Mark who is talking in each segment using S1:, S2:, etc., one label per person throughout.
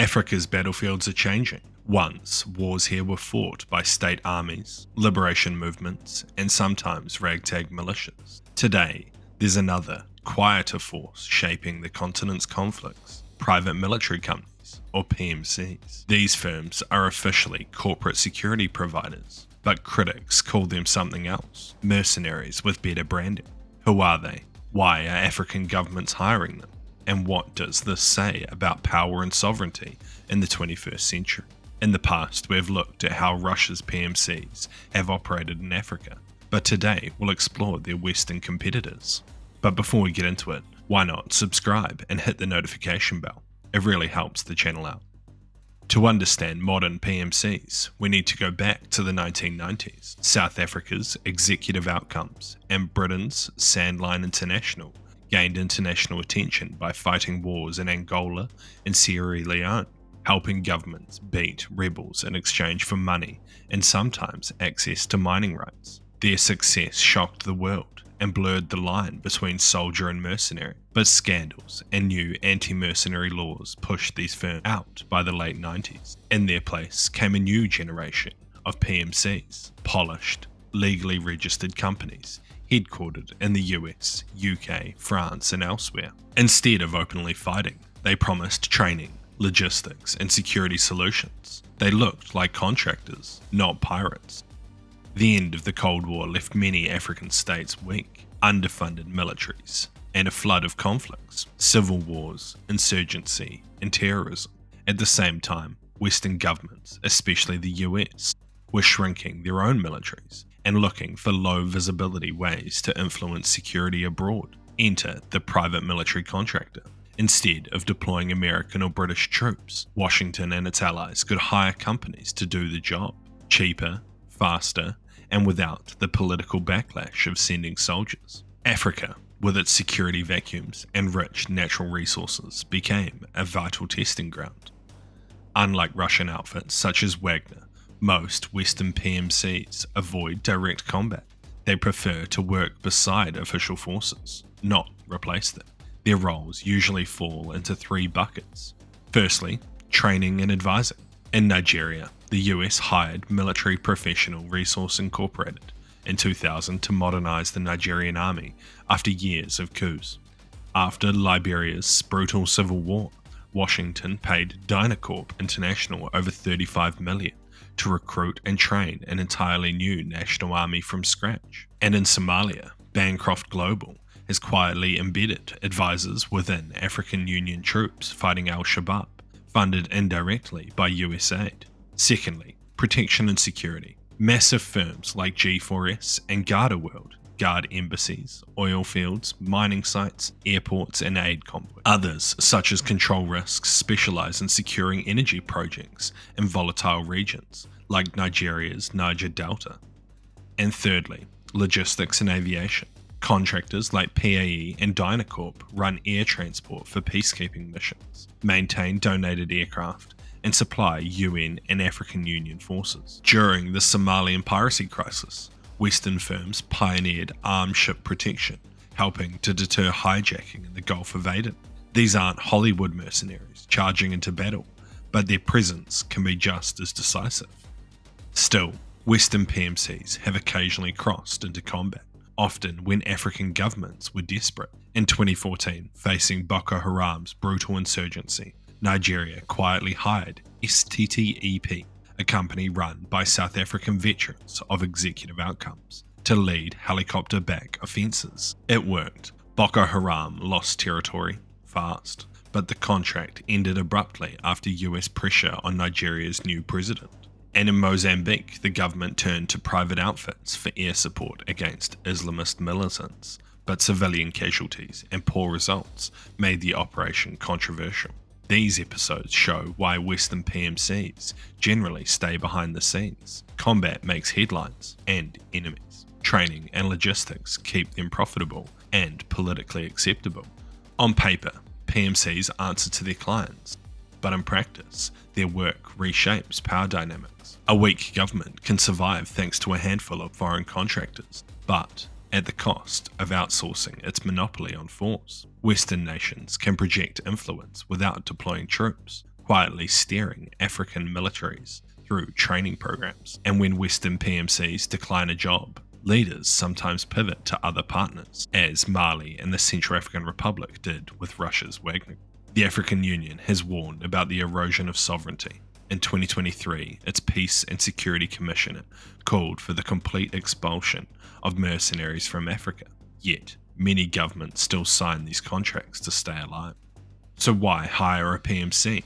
S1: Africa's battlefields are changing. Once, wars here were fought by state armies, liberation movements, and sometimes ragtag militias. Today, there's another, quieter force shaping the continent's conflicts: private military companies, or PMCs. These firms are officially corporate security providers, but critics call them something else: mercenaries with better branding. Who are they? Why are African governments hiring them? And what does this say about power and sovereignty in the 21st century? In the past, we have looked at how Russia's PMCs have operated in Africa, but today we'll explore their Western competitors. But before we get into it, why not subscribe and hit the notification bell? It really helps the channel out. To understand modern PMCs, we need to go back to the 1990s, South Africa's Executive Outcomes, and Britain's Sandline International gained international attention by fighting wars in Angola and Sierra Leone, helping governments beat rebels in exchange for money and sometimes access to mining rights. Their success shocked the world and blurred the line between soldier and mercenary, but scandals and new anti-mercenary laws pushed these firms out by the late 90s. In their place came a new generation of PMCs, polished, legally registered companies headquartered in the US, UK, France, and elsewhere. Instead of openly fighting, they promised training, logistics, and security solutions. They looked like contractors, not pirates. The end of the Cold War left many African states weak, underfunded militaries, and a flood of conflicts: civil wars, insurgency, and terrorism. At the same time, Western governments, especially the US, were shrinking their own militaries and looking for low visibility ways to influence security abroad. Enter the private military contractor. Instead of deploying American or British troops, Washington and its allies could hire companies to do the job, cheaper, faster, and without the political backlash of sending soldiers. Africa, with its security vacuums and rich natural resources, became a vital testing ground. Unlike Russian outfits such as Wagner, most Western PMCs avoid direct combat. They prefer to work beside official forces, not replace them. Their roles usually fall into three buckets. Firstly, training and advising. In Nigeria, the US hired Military Professional Resource Incorporated in 2000 to modernize the Nigerian army after years of coups. After Liberia's brutal civil war, Washington paid Dynacorp International over $35 million to recruit and train an entirely new national army from scratch. And in Somalia, Bancroft Global has quietly embedded advisors within African Union troops fighting al-Shabaab, funded indirectly by US aid. Secondly, protection and security. Massive firms like G4S and GardaWorld guard embassies, oil fields, mining sites, airports, and aid convoys. Others, such as Control Risks, specialize in securing energy projects in volatile regions, like Nigeria's Niger Delta. And thirdly, logistics and aviation. Contractors like PAE and Dynacorp run air transport for peacekeeping missions, maintain donated aircraft, and supply UN and African Union forces. During the Somalian piracy crisis, Western firms pioneered armed ship protection, helping to deter hijacking in the Gulf of Aden. These aren't Hollywood mercenaries charging into battle, but their presence can be just as decisive. Still, Western PMCs have occasionally crossed into combat, often when African governments were desperate. In 2014, facing Boko Haram's brutal insurgency, Nigeria quietly hired STTEP, a company run by South African veterans of Executive Outcomes, to lead helicopter-backed offences. It worked. Boko Haram lost territory fast, but the contract ended abruptly after US pressure on Nigeria's new president. And in Mozambique, the government turned to private outfits for air support against Islamist militants, but civilian casualties and poor results made the operation controversial. These episodes show why Western PMCs generally stay behind the scenes. Combat makes headlines and enemies. Training and logistics keep them profitable and politically acceptable. On paper, PMCs answer to their clients, but in practice, their work reshapes power dynamics. A weak government can survive thanks to a handful of foreign contractors, but at the cost of outsourcing its monopoly on force. Western nations can project influence without deploying troops, quietly steering African militaries through training programs. And when Western PMCs decline a job, leaders sometimes pivot to other partners, as Mali and the Central African Republic did with Russia's Wagner. The African Union has warned about the erosion of sovereignty. In 2023, its Peace and Security Commission called for the complete expulsion of mercenaries from Africa. Yet, many governments still sign these contracts to stay alive. So why hire a PMC?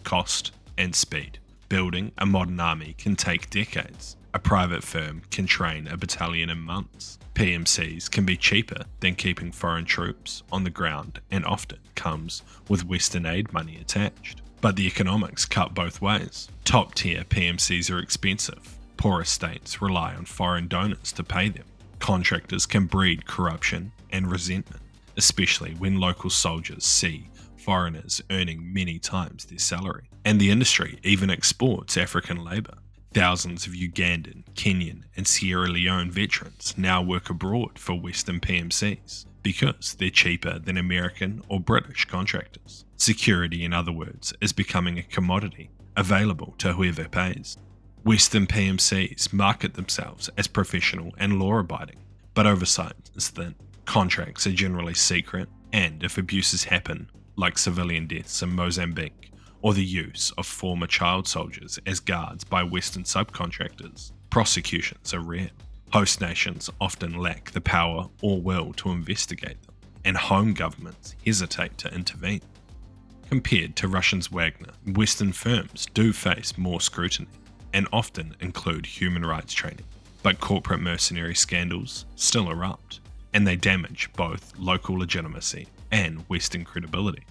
S1: Cost and speed. Building a modern army can take decades. A private firm can train a battalion in months. PMCs can be cheaper than keeping foreign troops on the ground and often comes with Western aid money attached. But the economics cut both ways. Top tier PMCs are expensive. Poorer states rely on foreign donors to pay them. Contractors can breed corruption and resentment, especially when local soldiers see foreigners earning many times their salary. And the industry even exports African labour. Thousands of Ugandan, Kenyan, and Sierra Leone veterans now work abroad for Western PMCs because they're cheaper than American or British contractors. Security, in other words, is becoming a commodity available to whoever pays. Western PMCs market themselves as professional and law-abiding, but oversight is thin. Contracts are generally secret, and if abuses happen, like civilian deaths in Mozambique, or the use of former child soldiers as guards by Western subcontractors, prosecutions are rare. Host nations often lack the power or will to investigate them, and home governments hesitate to intervene. Compared to Russia's Wagner, Western firms do face more scrutiny, and often include human rights training. But corporate mercenary scandals still erupt, and they damage both local legitimacy and Western credibility.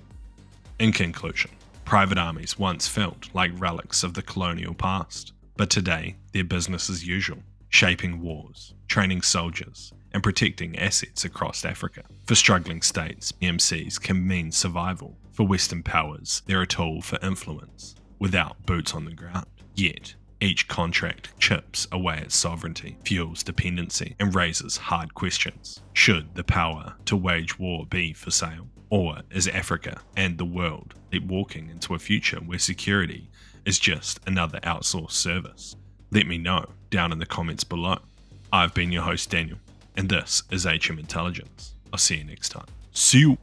S1: In conclusion, private armies once felt like relics of the colonial past, but today they're business as usual, shaping wars, training soldiers, and protecting assets across Africa. For struggling states, PMCs can mean survival. For Western powers, they're a tool for influence, without boots on the ground. Yet, each contract chips away at sovereignty, fuels dependency, and raises hard questions. Should the power to wage war be for sale? Or is Africa and the world walking into a future where security is just another outsourced service? Let me know down in the comments below. I've been your host Daniel, and this is HM Intelligence. I'll see you next time. See you!